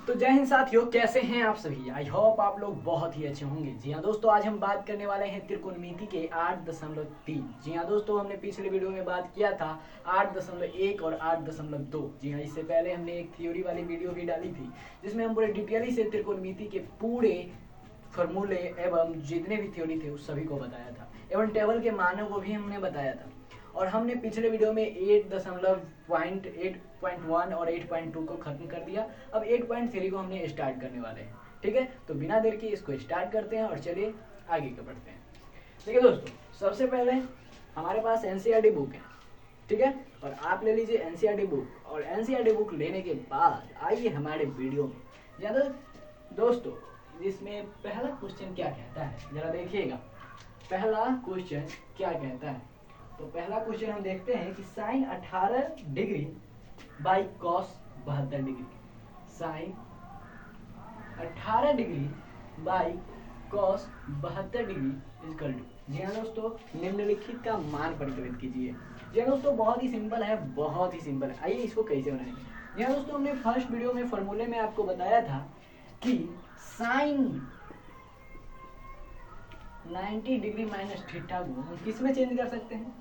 तो जय हिंद साथियों, कैसे हैं आप सभी। आई होप आप लोग बहुत ही अच्छे होंगे। जी हाँ दोस्तों, आज हम बात करने वाले हैं त्रिकोणमिति के 8.3। जी हाँ दोस्तों, हमने पिछले वीडियो में बात किया था 8.1 और 8.2। जी हाँ, इससे पहले हमने एक थ्योरी वाली वीडियो भी डाली थी जिसमें हम पूरे डिटेली से त्रिकोणमिति के पूरे फॉर्मूले एवं जितने भी थ्योरी थे उस सभी को बताया था एवं टेबल के मानों को भी हमने बताया था। और हमने पिछले वीडियो में 8.1 और 8.2 को खत्म कर दिया। अब 8.3 को हमने स्टार्ट करने वाले हैं। ठीक है, तो बिना देर के इसको स्टार्ट करते हैं और चलिए आगे के बढ़ते हैं। देखिए दोस्तों, सबसे पहले हमारे पास एनसीईआरटी बुक है। ठीक है, और आप ले लीजिए एनसीईआरटी बुक, और एनसीईआरटी बुक लेने के बाद आइए हमारे वीडियो में। ज़्यादा दोस्तों, इसमें पहला क्वेश्चन क्या कहता है जरा देखिएगा। पहला क्वेश्चन क्या कहता है, तो पहला क्वेश्चन हम देखते हैं कि sine 18 degree by cos 72 degree. Sine 18 degree by cos 72 degree equal to. जी हाँ दोस्तों, निम्नलिखित का मान परिकलित कीजिए। जी हाँ दोस्तों, बहुत ही सिंपल है, बहुत ही सिंपल है। आइए इसको कैसे बनाएंगे। जी हाँ दोस्तों, हमने फर्स्ट वीडियो में फॉर्मूले में आपको बताया था कि साइन 90 डिग्री माइनस थीटा को हम किस में चेंज कर सकते हैं,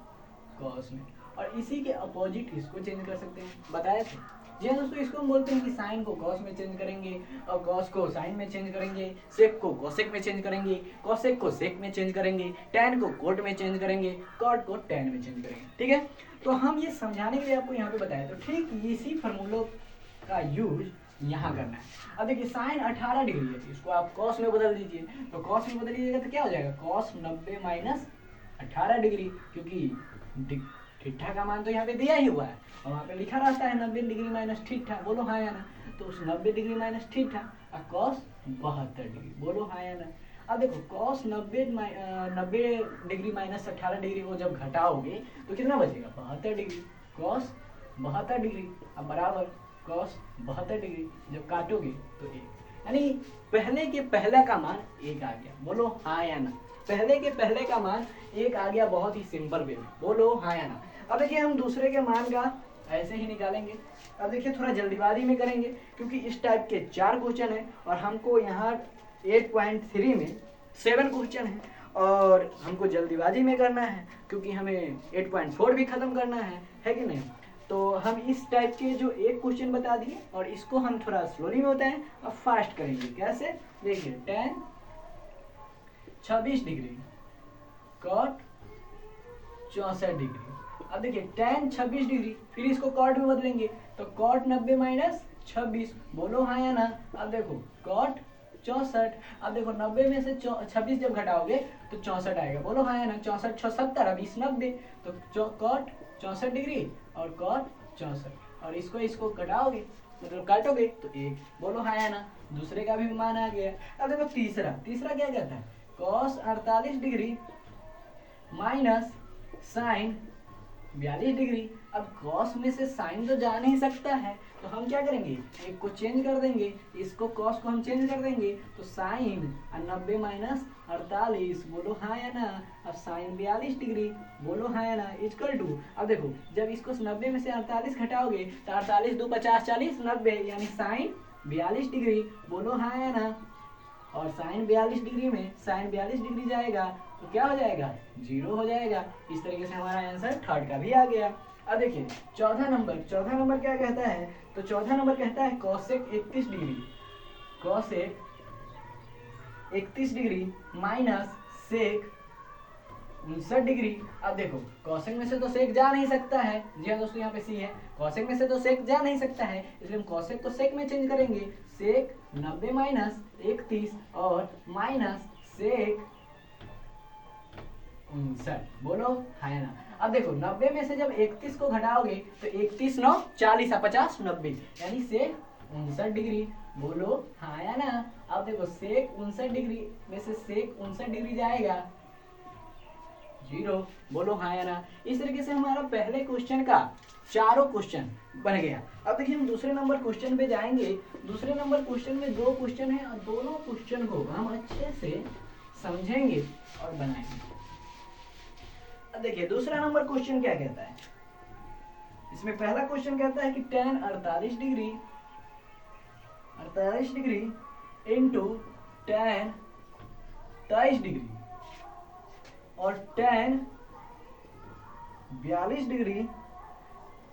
कॉस में, और इसी के अपोजिट इसको चेंज कर सकते हैं, बताए थे। जी हाँ दोस्तों, इसको हम बोलते हैं कि साइन को कॉस में चेंज करेंगे और कॉस को साइन में चेंज करेंगे, सेक को कोसेक में चेंज करेंगे, कोसेक को सेक में चेंज करेंगे, टैन को कोट में चेंज करेंगे, कॉट को टैन में चेंज करेंगे। ठीक है, तो हम ये समझाने के लिए आपको यहाँ पे बताया। तो ठीक इसी फार्मूलों का यूज यहाँ करना है। अब देखिए साइन 18 डिग्री है, इसको आप कॉस में बदल दीजिए। तो कॉस में बदलिएगा तो क्या हो जाएगा, कॉस 90 माइनस 18 डिग्री, क्योंकि थीटा का मान तो यहाँ पे दिया ही हुआ है और वहाँ पे लिखा रहता है 90 डिग्री माइनस थीटा। बोलो हाँ या ना। तो उस 90 डिग्री माइनस थीटा और कॉस 72 डिग्री। बोलो हाँ या ना। अब देखो कॉस 90 डिग्री माइनस 18 डिग्री को जब घटाओगे तो कितना बचेगा, 72 डिग्री। कॉस 72 डिग्री अब बराबर कॉस 72 डिग्री, जब काटोगे तो 1, यानी पहले के पहले का मान 1 आ गया। बोलो हाँ या ना। पहले के पहले का मान 1 आ गया, बहुत ही सिंपल वे में। बोलो हाँ या ना। अब देखिए हम दूसरे के मान का ऐसे ही निकालेंगे। अब देखिए थोड़ा जल्दीबाजी में करेंगे क्योंकि इस टाइप के 4 क्वेश्चन है और हमको यहाँ 8.3 में 7 क्वेश्चन है और हमको जल्दीबाजी में करना है क्योंकि हमें 8.4 भी खत्म करना है कि नहीं। तो हम इस टाइप के जो एक क्वेश्चन बता दिए और इसको हम थोड़ा स्लोली में बताएं और फास्ट करेंगे। कैसे, देखिए tan 26 डिग्री कॉट 64 डिग्री। अब देखिए tan 26 डिग्री, फिर इसको कॉट में बदलेंगे तो कॉट 90 माइनस 26। बोलो हाँ या ना। अब देखो कॉट 64। अब देखो 90 में से 26 जब घटाओगे तो 64 आएगा। बोलो हाँ या ना। 64 76 अब 20 90, तो कॉट 64 डिग्री और कॉट 64, और इसको घटाओगे मतलब काटोगे तो 1। बोलो हाँ या ना। दूसरे का भी मान आ गया। अब देखो तीसरा क्या कहता है, cos 48 degree minus sine 42 degree. अब कॉस में से साइन तो जा नहीं सकता है तो हम क्या करेंगे, एक को चेंज कर देंगे, इसको कॉस को हम चेंज कर देंगे तो साइन 90 माइनस 48। बोलो हाँ या ना। अब साइन 42 डिग्री। बोलो हाँ या ना इक्वल टू। अब देखो जब इसको 90 में से 48 घटाओगे तो 48 2 50 40 90, यानी साइन 42 डिग्री। बोलो हाँ या ना। और साइन 42 डिग्री में साइन 42 डिग्री जाएगा तो क्या हो जाएगा, 0 हो जाएगा। इस तरीके से हमारा आंसर थर्ड का भी आ गया। अब देखिए चौथा नंबर क्या कहता है, तो चौथा नंबर कहता है cosec 31 degree, cosec 31 degree minus sec 59 degree. अब देखो कॉसेक में से तो सेक जा नहीं सकता है। जी हाँ दोस्तों, यहाँ पे सी है, कॉसेक में से तो सेक जा नहीं सकता है, इसलिए हम कॉसेक को सेक में चेंज करेंगे। सेक 90 माइनस 31 और माइनस सेक 59। बोलो हाँ या ना। अब देखो 90 में से जब 31 को घटाओगे तो 31 9 40 50 90, यानी सेक 59 डिग्री। बोलो हाँ या ना। अब देखो सेक 59 डिग्री में से सेक 59 डिग्री जाएगा 0। बोलो हाँ या ना। इस तरीके से हमारा पहले क्वेश्चन का चारों क्वेश्चन बन गया। अब देखिए हम दूसरे नंबर क्वेश्चन पे जाएंगे। दूसरे नंबर क्वेश्चन में 2 क्वेश्चन है और दोनों क्वेश्चन को हम अच्छे से समझेंगे और बनाएंगे। अब देखिए दूसरा नंबर क्वेश्चन क्या कहता है, इसमें पहला क्वेश्चन कहता है कि tan 48 degree 48 degree into tan 23 degree और tan 42 डिग्री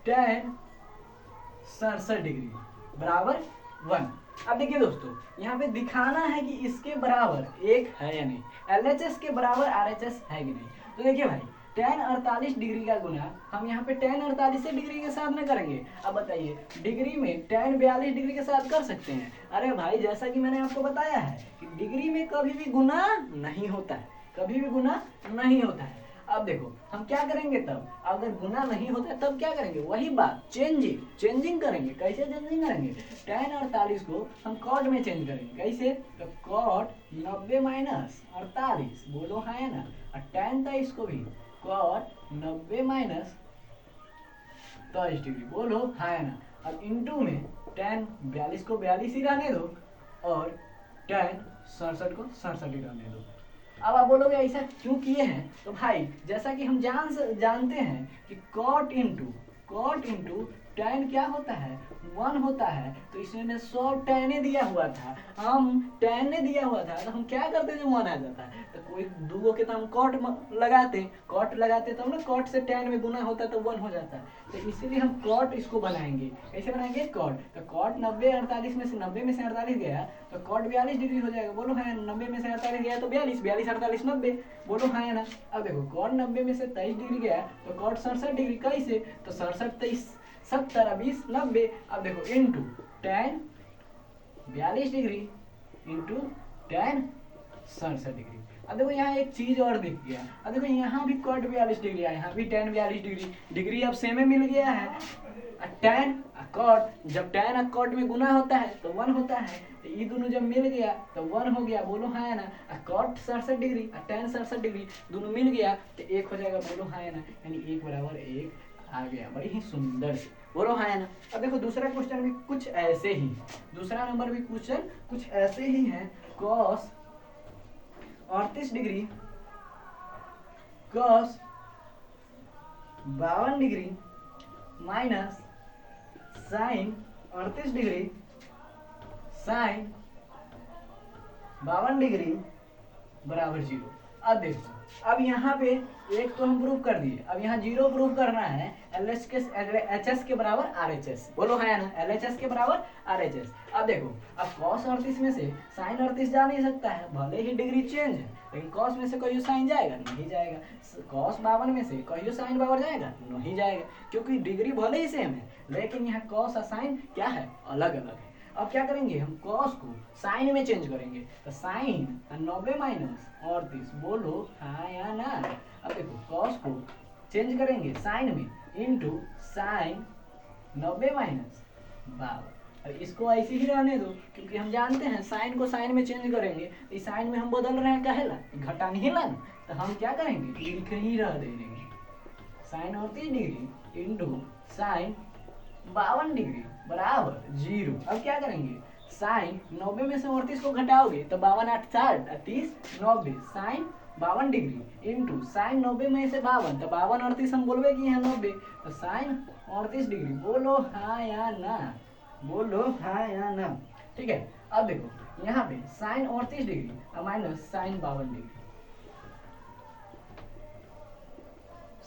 tan 67 डिग्री बराबर 1। अब देखिए दोस्तों, यहाँ पे दिखाना है कि इसके बराबर एक है या नहीं, LHS के बराबर RHS है कि नहीं। तो देखिए भाई, tan 48 डिग्री का गुना हम यहाँ पे tan 48 डिग्री के साथ में करेंगे। अब बताइए, डिग्री में tan 42 डिग्री के साथ कर सकते हैं? अरे भाई, जैसा कि मैंने आपको बताया है कि डिग्री में कभी भी गुना नहीं होता है, कभी भी गुना नहीं होता है। अब देखो, हम क्या करेंगे तब, अगर गुना नहीं होता है तब क्या करेंगे, वही बात, चेंजिंग करेंगे। कैसे चेंजिंग करेंगे? tan 48 को हम cot में चेंज करेंगे। कैसे? तो cot 90 माइनस 48, बोलो हाँ या ना। और tan 23 को भी cot 90 माइनस 23 डिग्री, बोलो हाँ या ना। अब इंटू में tan 42 को 42 ही रहने दो और tan 67 को 67 ही रहने दो। अब आप बोलोगे ऐसा क्यों किए हैं? तो भाई, जैसा कि हम जानते हैं कि cot इंटू tan क्या होता है, 1 होता है। तो इसमें 100 tan दिया हुआ था, हम tan ने दिया हुआ था, तो हम क्या करते जो 1 आ जाता है, तो कोई दूगो के तो हम cot लगाते तब ना cot से tan में गुना होता तो 1 हो जाता है। तो इसीलिए हम cot इसको बनाएंगे। कैसे बनाएंगे? cot, तो cot 90 48 में से 90 में से 48 गया तो cot 42 डिग्री हो जाएगा, बोलो हाँ। 90 में से 48 गया तो 42, 42 48 90, बोलो हाँ या ना। अब देखो, cot 90 में से 23 डिग्री गया तो cot 67 डिग्री। कैसे? तो 67 23 70 20 90। अब देखो, into tan 42 degree into tan 67 degree. अब देखो, यहाँ एक चीज और दिख गया। अब देखो, यहाँ भी cot 42 डिग्री है, यहाँ भी tan 42 डिग्री, डिग्री अब सेम ही मिल गया है। tan cot, जब tan और cot में गुना होता है तो 1 होता है, तो ये दोनों जब मिल गया तो 1 हो गया, बोलो हाँ या ना। cot 67 डिग्री और tan 67 डिग्री दोनों मिल गया तो 1 हो जाएगा, बोलो हाँ या ना। यानी 1 बराबर 1 आ गया, बड़ी ही सुंदर से, बोलो हाँ या ना। अब देखो, दूसरा क्वेश्चन भी कुछ ऐसे ही, दूसरा नंबर भी क्वेश्चन कुछ ऐसे ही है। cos 38 degree cos 52 degree minus sin 38 degree sin 52 degree बराबर 0। अब देखो, अब यहाँ पे एक तो हम प्रूव कर दिए, अब यहाँ 0 प्रूव करना है। LHS के बराबर RHS, बोलो हाँ या ना। LHS के बराबर RHS। अब देखो, अब cos 38 में से sin 38 जा नहीं सकता है, भले ही डिग्री चेंज है, लेकिन cos में से कहियो sin जाएगा? नहीं जाएगा। cos 52 में से कहियो sin 52 जाएगा? नहीं जाएगा, क्योंकि डिग्री भले ही सेम है, लेकिन यहाँ cos और sin क्या है, अलग अलग है। अब क्या करेंगे, हम cos को sin में चेंज करेंगे, तो sin 90 माइनस 38, बोलो हाँ या ना। अब देखो, cos को चेंज करेंगे sin में इंटू sin 90 माइनस 52, और इसको ऐसे ही रहने दो, क्योंकि हम जानते हैं sin को sin में चेंज करेंगे, इस sin में हम बदल रहे हैं, कहेला घटा नहीं ला, तो हम क्या करेंगे, लिख ही रह देंगे sin 38 degree into sin 52 degree बराबर 0। अब क्या करेंगे, sin 90 में से 38 को घटाओगे तो 52 8 60 30 90 sin 52 डिग्री इंटू sin 90 में से 52, तो 52 38 हम बोलबे कि यहाँ 90, तो sin 38 डिग्री, बोलो हाँ या ना, बोलो हाँ या ना। ठीक है। अब देखो, यहाँ पे sin 38 degree minus sin 52 degree,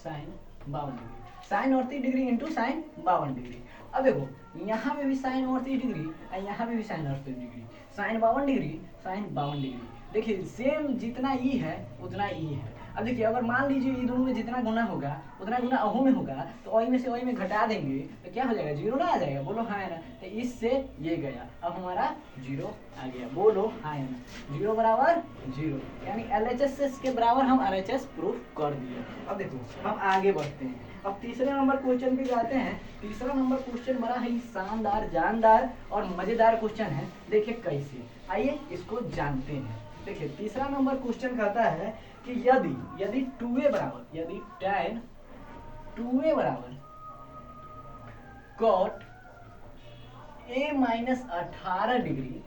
sin 52 degree, sin 38 degree into sin 52 degree. अब देखो, यहाँ पे भी sin 38 डिग्री और यहाँ पे भी sin 38 degree, sin 52 degree sin 52 degree. देखिए, सेम जितना ई है उतना ई है। अब देखिए, अगर मान लीजिए ये दोनों में जितना गुना होगा उतना गुना अहू में होगा, तो ओई में से ओई में घटा देंगे तो क्या हो जाएगा, 0 ना आ जाएगा, बोलो हाँ या ना। तो इससे ये गया, अब हमारा 0 आ गया, बोलो हाँ या ना। 0 बराबर 0, यानी LHS के बराबर हम RHS प्रूफ कर दिए। अब देखो, हम आगे बढ़ते हैं, अब तीसरे नंबर क्वेश्चन पे जाते हैं। तीसरा नंबर क्वेश्चन बड़ा ही शानदार, जानदार और मजेदार क्वेश्चन है। देखिए कैसे, आइए इसको जानते हैं। देखिए, तीसरा नंबर क्वेश्चन कहता है कि यदि 2a बराबर, यदि tan 2a बराबर cot a माइनस 18 डिग्री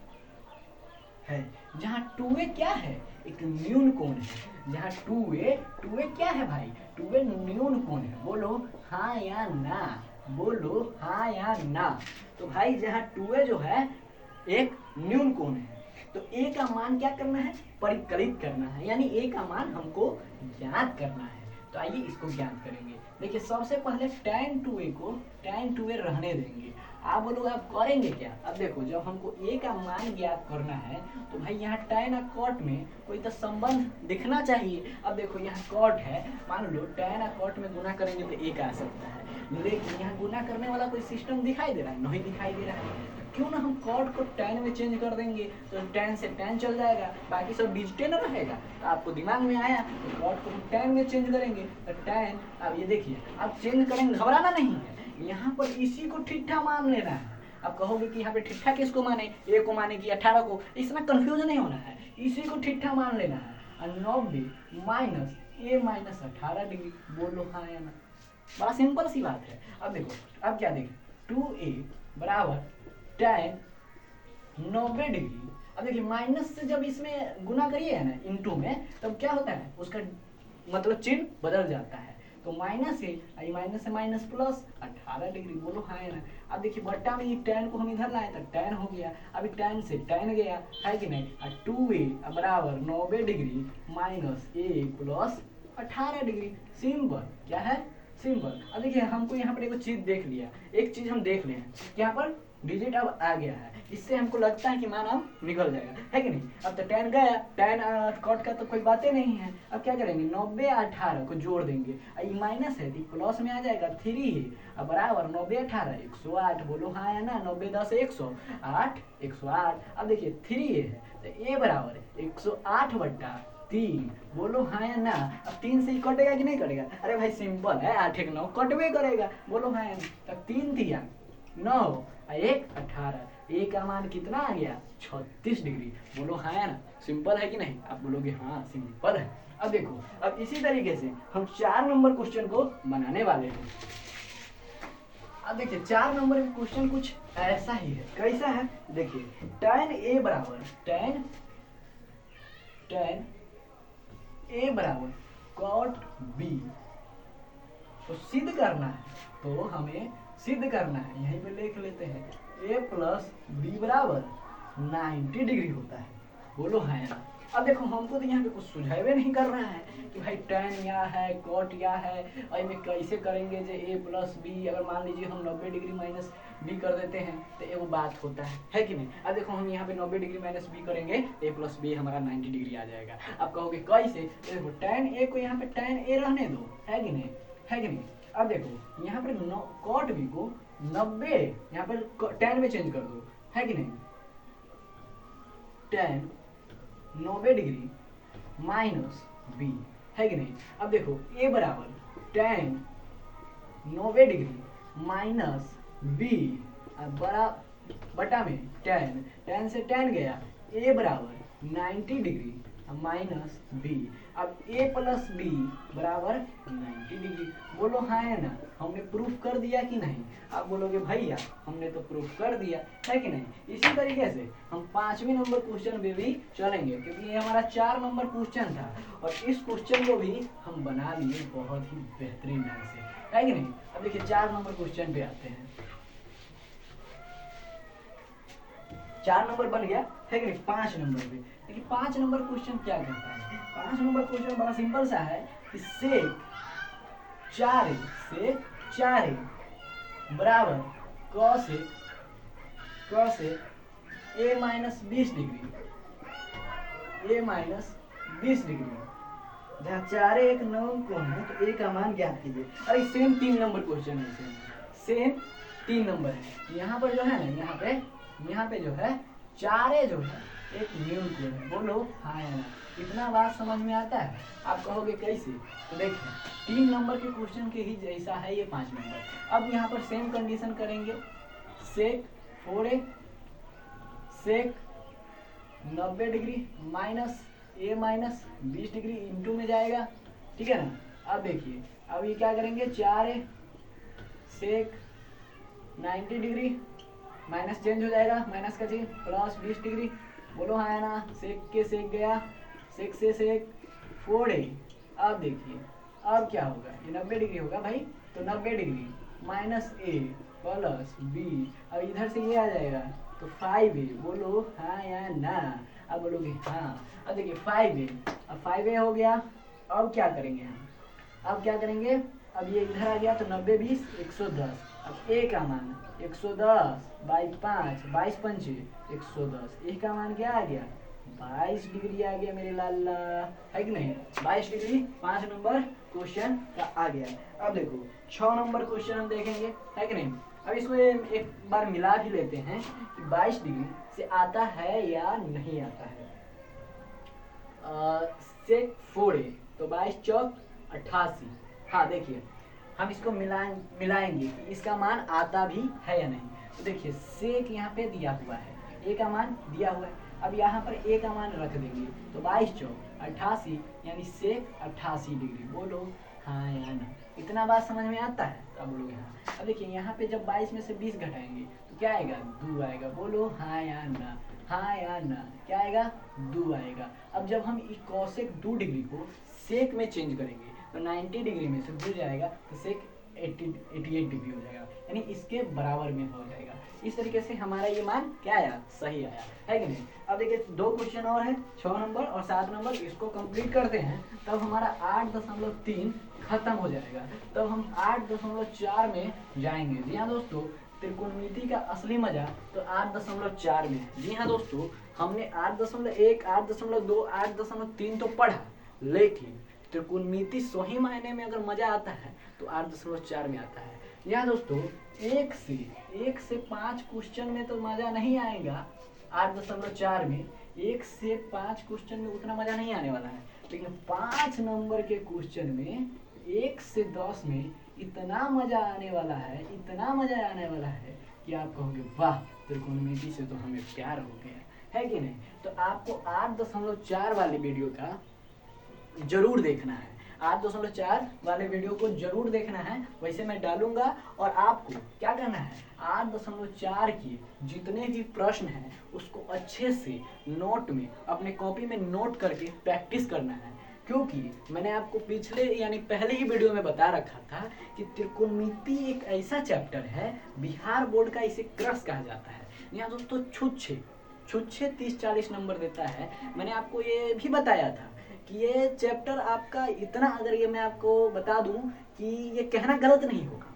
है, जहाँ 2a क्या है, एक न्यून कोण है, जहाँ 2a क्या है भाई, 2a न्यून कोण है, बोलो हाँ या ना, बोलो हाँ या ना। तो भाई, जहाँ 2a जो है एक न्यून कोण है। तो ए का मान क्या करना है, परिकलित करना है, यानी ए का मान हमको ज्ञात करना है। तो आइए इसको ज्ञात करेंगे। देखिए सबसे पहले tan 2a को tan 2a रहने देंगे। आप बोलोगे आप करेंगे क्या? अब देखो जब हमको a का मान ज्ञात करना है तो भाई यहाँ tan और cot में कोई तो संबंध दिखना चाहिए। अब देखो यहाँ cot है, मान लो tan और cot में गुना करेंगे तो एक आ सकता है, लेकिन यहाँ गुना करने वाला कोई सिस्टम दिखाई दे रहा है? नहीं दिखाई दे रहा है। क्यों ना हम cot को tan में चेंज कर देंगे, तो tan से tan चल जाएगा, बाकी सब डिजिटे न रहेगा। तो आपको दिमाग में आया तो cot को हम tan में चेंज करेंगे, तो tan, अब ये देखिए आप चेंज करेंगे, घबराना नहीं है, यहाँ पर इसी को ठिट्ठा मान लेना है। आप कहोगे कि यहाँ पे ठिट्ठा किसको माने, ए को माने कि 18 को, इसमें कंफ्यूजन नहीं होना है, इसी को ठिट्ठा मान लेना है। और 90 माइनस ए माइनस 18 डिग्री, बोलो हाँ या ना। बड़ा सिंपल सी बात है। अब देखो, अब क्या देखें, 2a बराबर tan 90 डिग्री। अब देखिए माइनस से जब इसमें गुना करिए ना इनटू में, तब क्या होता है, उसका मतलब चिन्ह बदल जाता है। तो माइनस है, माइनस से माइनस प्लस 18 डिग्री, बोलो हाँ है ना। अब देखिए बट्टा में ये tan को हम इधर लाए तो tan हो गया, अभी tan से tan गया, है कि नहीं। और 2a बराबर 90 degree minus a plus 18 degree, simple. क्या है, सिंपल। अब देखिए हमको यहाँ पर एक चीज देख लिया, एक चीज हम देख लें, यहाँ पर डिजिट अब आ गया है, इससे हमको लगता है कि मान अब निकल जाएगा, है कि नहीं। अब तो tan गया, tan कॉट का तो कोई बातें नहीं है। अब क्या करेंगे, 90 18 को जोड़ देंगे, ये माइनस है तो प्लस में आ जाएगा, 3 है। अब बराबर 90 18 108, बोलो हाँ या ना। 90 10 108 108। अब देखिए 3 है तो ए बराबर 108 बट्टा 3, बोलो हाँ या ना। अब 3 से ही कटेगा कि नहीं कटेगा? अरे भाई सिंपल है, 8 1 9 कटवे करेगा, बोलो हाँ या ना। तब 3 दिया 9 1 18, ए का मान कितना आ गया, 36 डिग्री, बोलो हाँ या ना। सिंपल है कि नहीं? आप बोलोगे हाँ सिंपल है। अब देखो, अब इसी तरीके से हम 4 नंबर क्वेश्चन को बनाने वाले हैं। अब देखिए 4 नंबर का क्वेश्चन कुछ ऐसा ही है। कैसा है, देखिए tan a बराबर tan a बराबर cot b तो सिद्ध करना है, तो हमें सिद्ध करना है, यहीं पे लिख लेते हैं a प्लस बी बराबर 90 डिग्री होता है, बोलो हाँ या ना। अब देखो हमको तो यहाँ पे कुछ सुझावे नहीं कर रहा है कि भाई tan या है cot या है, और में कैसे करेंगे जो a प्लस बी, अगर मान लीजिए हम 90 डिग्री माइनस बी कर देते हैं तो ये वो बात होता है कि नहीं। अब देखो हम यहाँ पे 90 डिग्री माइनस बी करेंगे, a प्लस बी हमारा 90 डिग्री आ जाएगा। आप कहोगे कैसे, तो देखो tan a को यहाँ पे tan a रहने दो, है कि नहीं, है कि नहीं। अब देखो यहाँ पर cot b को 90 यहाँ पर tan में चेंज कर दो, है कि नहीं। tan 90 डिग्री माइनस बी, है कि नहीं। अब देखो a बराबर tan 90 डिग्री माइनस बी, बड़ा बटा में tan से tan गया, a बराबर 90 डिग्री माइनस बी। अब a प्लस बी बराबर 90 डिग्री, बोलो हाँ है ना। हमने प्रूफ कर दिया कि नहीं? आप बोलोगे भैया हमने तो प्रूफ कर दिया, है कि नहीं। इसी तरीके से हम 5वें नंबर क्वेश्चन पे भी चलेंगे, क्योंकि ये हमारा 4 नंबर क्वेश्चन था और इस क्वेश्चन को भी हम बना लिए बहुत ही बेहतरीन ढंग से, है कि नहीं। अब देखिए 4 नंबर क्वेश्चन पे आते हैं। 4 नंबर बन गया, है कि नहीं। 5 नंबर पे देखिए 5 नंबर क्वेश्चन क्या कहता है। 5 नंबर क्वेश्चन बड़ा सिंपल सा है कि सेक 4a बराबर cos a माइनस 20 डिग्री, जहाँ 4 एक 9 कोण है तो a का मान ज्ञात कीजिए। अरे सेम 3 नंबर क्वेश्चन है, सेम 3 नंबर है। यहाँ पर जो है ना, यहाँ पे जो है 4a जो है एक न्यून कोण है, बोलो हाँ या ना। इतना बात समझ में आता है? आप कहोगे कैसे, तो देखिए 3 नंबर के क्वेश्चन के ही जैसा है ये 5 नंबर। अब यहाँ पर सेम कंडीशन करेंगे, sec 4a sec 90 degree minus a minus 20 degree into में जाएगा, ठीक है ना। अब देखिए अब ये क्या करेंगे, 4a sec 90 degree minus change हो जाएगा, माइनस का चेंज प्लस 20 डिग्री, बोलो हाँ है ना। सेक के सेक गया, सेक से सेक 4a। अब देखिए अब क्या होगा, ये 90 डिग्री होगा भाई, तो 90 degree minus a plus b, अब इधर से ये आ जाएगा तो 5a, बोलो हाँ या ना। अब बोलोगे हाँ। अब देखिए 5a, अब 5a हो गया। अब क्या करेंगे हम, अब क्या करेंगे, अब ये इधर आ गया तो 90 20 110। अब a का मान 110 बाई 5, 22 पंचे 110, a का मान क्या आ गया 22 डिग्री आ गया मेरे लाला, है कि नहीं। 22 डिग्री 5 नंबर क्वेश्चन का आ गया। अब देखो 6 नंबर क्वेश्चन हम देखेंगे, है कि नहीं। अब इसको एक बार मिला भी लेते हैं कि 22 डिग्री से आता है या नहीं आता है। सेक 4a, तो 22 चौक 88। हाँ देखिए हम इसको मिलाएंगे कि इसका मान आता भी है या नहीं। तो देखिए सेक यहाँ पे दिया हुआ है, ए का मान दिया हुआ है। अब यहाँ पर ए का मान रख देंगे तो 22 चौक 88 यानी सेक 88 डिग्री। बोलो हाँ या ना। इतना बात समझ में आता है तो आप बोलोगे हाँ। अब देखिए यहाँ पे जब 22 में से 20 घटाएंगे तो क्या आएगा 2 आएगा। बोलो हाँ या ना, हाँ या ना। क्या आएगा 2 आएगा। अब जब हम कोसेक 2 डिग्री को सेक में चेंज करेंगे तो 90 डिग्री में से 2 जाएगा तो सेक 88 डिग्री हो जाएगा, यानी इसके बराबर में हो जाएगा। इस तरीके से हमारा ये मान क्या आया, सही आया, है कि नहीं। अब देखिए 2 क्वेश्चन और है, 6 नंबर और 7 नंबर, इसको कंप्लीट करते हैं तब हमारा 8.3 खत्म हो जाएगा। तब हम 8.4 में जाएंगे। जी हाँ दोस्तों, त्रिकोणमिति का असली मजा तो 8.4 में है। जी हाँ दोस्तों, हमने 8.1, 8.2, 8.3 तो पढ़ा, लेकिन त्रिकोणमिति सही मायने में अगर मजा आता है तो 8.4 में आता है। यहाँ दोस्तों 1 से 5 क्वेश्चन में तो मजा नहीं आएगा 8.4 में। 1 से 5 क्वेश्चन में उतना मजा नहीं आने वाला है, लेकिन 5 नंबर के क्वेश्चन में 1 से 10 में इतना मजा आने वाला है, इतना मजा आने वाला है कि आप कहोगे वाह, त्रिकोणमिति से तो हमें प्यार हो गया, है कि नहीं। तो आपको 8.4 वाले वीडियो का जरूर देखना है, 8.4 वाले वीडियो को जरूर देखना है। वैसे मैं डालूंगा और आपको क्या करना है, 8.4 के जितने भी प्रश्न हैं उसको अच्छे से नोट में, अपने कॉपी में नोट करके प्रैक्टिस करना है। क्योंकि मैंने आपको पिछले यानी पहले ही वीडियो में बता रखा था कि त्रिकोणमिति एक ऐसा चैप्टर है, बिहार बोर्ड का इसे क्रश कहा जाता है। यहाँ दोस्तों छुच्छे 30-40 नंबर देता है। मैंने आपको ये भी बताया था कि ये चैप्टर आपका इतना, अगर ये मैं आपको बता दूं कि ये कहना गलत नहीं होगा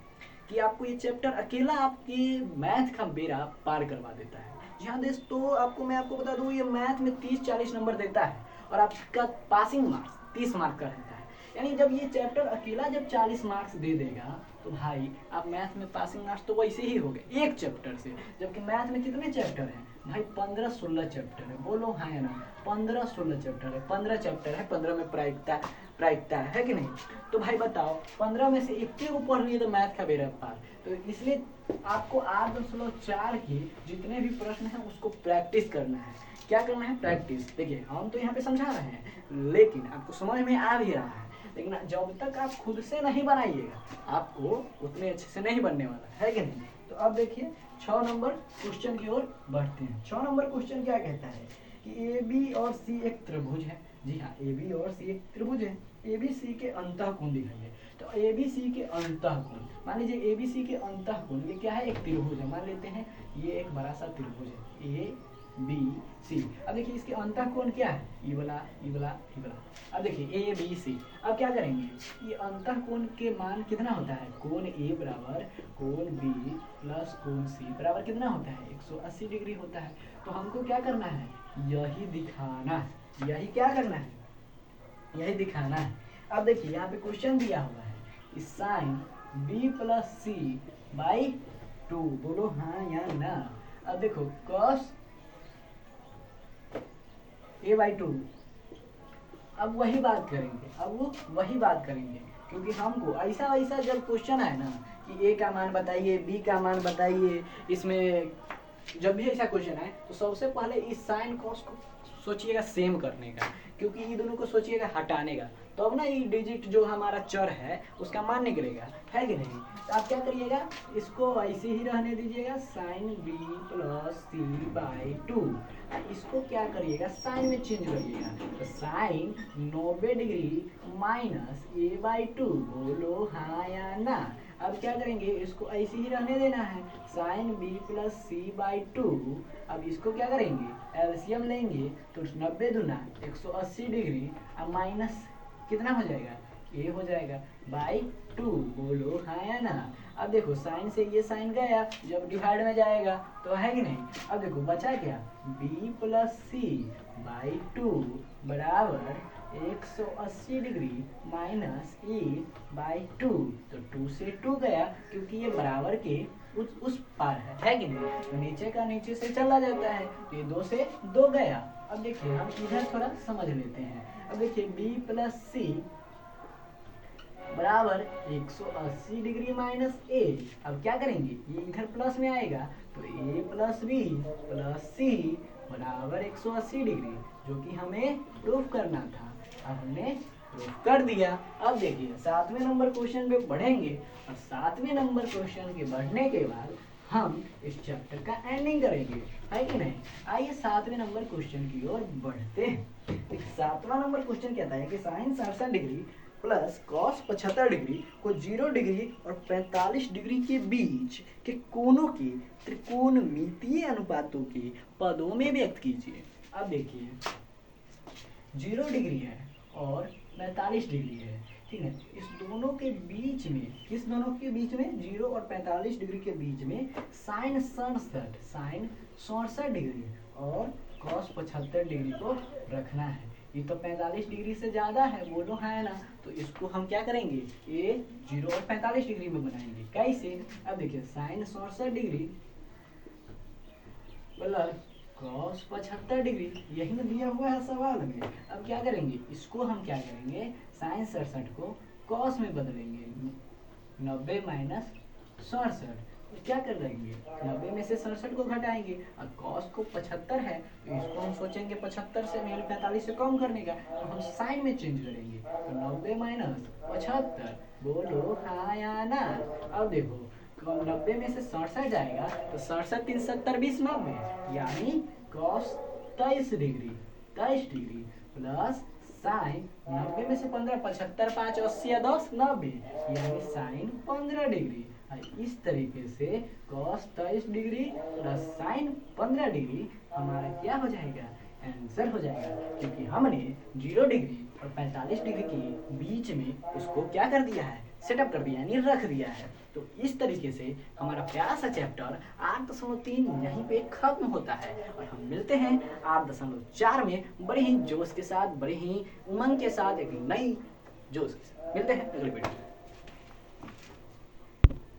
कि आपको ये चैप्टर अकेला आपकी मैथ का बेड़ा पार करवा देता है। जी हाँ दोस्तों, मैं आपको बता दूं, ये मैथ में 30-40 नंबर देता है और आपका पासिंग मार्क्स 30 मार्क का रहता है। यानी जब ये चैप्टर अकेला जब 40 मार्क्स दे देगा तो भाई आप मैथ में पासिंग मार्क्स तो वैसे ही हो गए एक चैप्टर से। जबकि मैथ में कितने चैप्टर हैं भाई, 15-16 चैप्टर है। बोलो हाँ या ना, 15-16 चैप्टर है, 15 चैप्टर है, 15 में प्रायिकता है कि नहीं। तो भाई बताओ 15 में से 1 को पढ़ लिए तो मैथ का बेड़ा पार। तो इसलिए आपको 8.4 के जितने भी प्रश्न हैं उसको प्रैक्टिस करना है। क्या करना है, प्रैक्टिस। देखिए हम तो यहाँ पे समझा रहे हैं लेकिन आपको समझ में आ भी रहा है, लेकिन जब तक आप खुद से नहीं बनाइएगा आपको उतने अच्छे से नहीं बनने वाला, है कि नहीं। तो अब देखिए 6 नंबर क्वेश्चन की ओर बढ़ते हैं। 6 नंबर क्वेश्चन क्या कहता है कि ए बी और सी एक त्रिभुज है। जी हाँ, ए बी और सी एक त्रिभुज है। ए बी सी के अंतःकोण दिखाइए। तो ए बी सी के अंतःकोण, मान लीजिए ए बी सी के अंतःकोण ये क्या है, एक त्रिभुज है। मान लेते हैं ये एक बड़ा सा त्रिभुज है ए बी सी। अब देखिए इसके अंतःकोण क्या है, ये वाला, ये वाला, ये वाला। अब देखिए ए बी सी, अब क्या करेंगे, ये अंतःकोण के मान कितना होता है, कोण ए बराबर कोण बी प्लस कोण सी बराबर कितना होता है 180 डिग्री होता है। तो हमको क्या करना है, यही दिखाना है, यही क्या करना है, यही दिखाना है। अब देखिए यहाँ पे क्वेश्चन दिया हुआ है कि sine B plus C by 2। बोलो हाँ या ना। अब देखो कॉस ए बाई 2, अब वही बात करेंगे, अब वो वही बात करेंगे। क्योंकि हमको ऐसा जब क्वेश्चन है ना कि ए का मान बताइए, बी का मान बताइए, इसमें जब भी ऐसा क्वेश्चन है तो सबसे पहले इस साइन कॉस को सोचिएगा सेम करने का, क्योंकि ये दोनों को सोचिएगा हटाने का, तो अब ना ये डिजिट जो हमारा चर है उसका मान निकलेगा, है कि नहीं। तो आप क्या करिएगा, इसको ऐसे ही रहने दीजिएगा, sine B plus C by 2। इसको क्या करिएगा, साइन में चेंज करिएगा। तो sine 90 degree minus A by 2। बोलो हाँ या ना। अब क्या करेंगे, इसको ऐसे ही रहने देना है, sine B plus C by two. अब इसको क्या करेंगे, एलसीएम लेंगे तो 90 दूना 180 डिग्री, अब माइनस कितना हो जाएगा, ए हो जाएगा बाई टू। बोलो हाँ या ना। अब देखो साइन से ये साइन गया, जब डिवाइड में जाएगा तो है कि नहीं। अब देखो बचा क्या, b plus C by two बराबर 180 degree minus A by two. तो 2 से 2 गया, क्योंकि ये बराबर के उस पार है कि नहीं। तो नीचे का नीचे से चला जाता है, तो ये 2 से 2 गया। अब देखिए हम इधर थोड़ा समझ लेते हैं। अब देखिए b प्लस सी बराबर 180 डिग्री माइनस ए। अब क्या करेंगे, ये इधर प्लस में आएगा, तो a प्लस बी प्लस सी बराबर 180 डिग्री, जो कि हमें प्रूफ करना था। अब हमने प्रूफ कर दिया। अब देखिए 7वें नंबर क्वेश्चन पे बढ़ेंगे, और 7वें नंबर क्वेश्चन के बढ़ने के बाद हम इस चैप्टर का एंडिंग करेंगे, है कि नहीं। आइए 7वें नंबर क्वेश्चन की ओर बढ़ते हैं। 7वां नंबर क्वेश्चन कहता है कि sine 67 degree plus cos 75 degree को 0 डिग्री और 45 डिग्री के बीच के कोणों के त्रिकोणमितीय अनुपातों के पदों में व्यक्त कीजिए। अब देखिए 0 डिग्री है और 45 डिग्री है, ठीक है। इस दोनों के बीच में, किस दोनों के बीच में, 0 और 45 डिग्री के बीच में साइन 67 डिग्री और कॉस 75 डिग्री को रखना है। ये तो 45 डिग्री से ज़्यादा है, बोलो है ना। तो इसको हम क्या करेंगे, ये 0 और 45 डिग्री में बनाएंगे। कैसे, अब देखिए sine 67 degree plus cos 75 degree, यही ना दिया हुआ है सवाल में। अब क्या करेंगे, इसको हम क्या करेंगे, साइन 67 को कॉस में बदलेंगे, 90 माइनस 67। क्या कर देंगे, 90 में से 67 को घटाएंगे, और कॉस को 75 है, तो इसको हम सोचेंगे 75 से 45 से कम करने का, तो हम साइन में चेंज करेंगे, तो 90 माइनस 75। बोलो हाँ या ना। अब देखो 90 में से 67 जाएगा, तो 67 3 70 20 90, यानी कॉस 23 डिग्री प्लस साइन 90 में से 15 75 5 80 10 90, यानी साइन 15 डिग्री। इस तरीके से cos 23 degree plus sign 15 degree हमारा क्या हो जाएगा, आंसर हो जाएगा, क्योंकि हमने 0 डिग्री और 45 डिग्री के बीच में उसको क्या कर दिया है, सेटअप कर दिया, यानी रख दिया है। तो इस तरीके से हमारा प्यारा सा चैप्टर 8.3 यहीं पे खत्म होता है, और हम मिलते हैं 8.4 में बड़े ही जोश के साथ, बड़े ही उमंग के साथ, एक नई जोश के साथ मिलते हैं अगले वीडियो में।